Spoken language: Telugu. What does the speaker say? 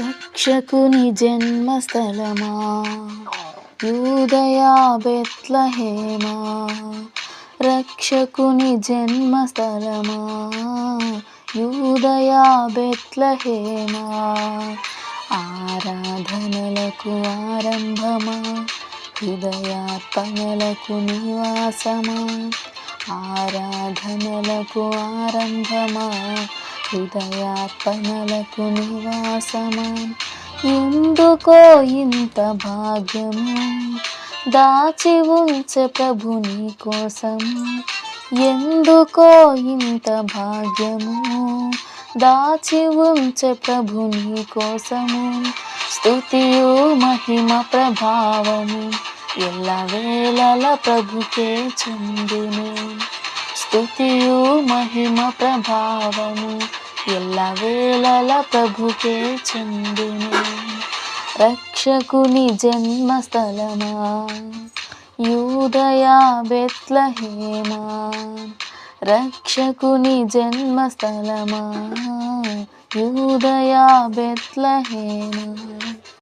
రక్షకుని జన్మస్థలమా యూదయా బెత్లహేమా, రక్షకుని జన్మస్థలమా యూదయా బెత్లహేమా, ఆరాధనలకు ఆరంభమా హృదయార్పణలకు నివాసమా, ఆరాధనలకు ఆరంభమా హృదయార్పణలకు నివాసమా, ఎందుకో ఇంత భాగ్యము దాచి ఉంచే ప్రభు నీ కోసము, ఎందుకో ఇంత భాగ్యము దాచి ఉంచే ప్రభు నీ కోసము, స్తుతియు మహిమ ప్రభావము ఎల్లవేళల ప్రభుకే చెందును, స్తుతియు మహిమ ప్రభావము ఎల్లవేళల ప్రభుకే చెందును. రక్షకుని జన్మస్థలమా యూదయా బెత్లహేమా, రక్షకుని జన్మస్థలమా యూదయా బెత్లహేమా.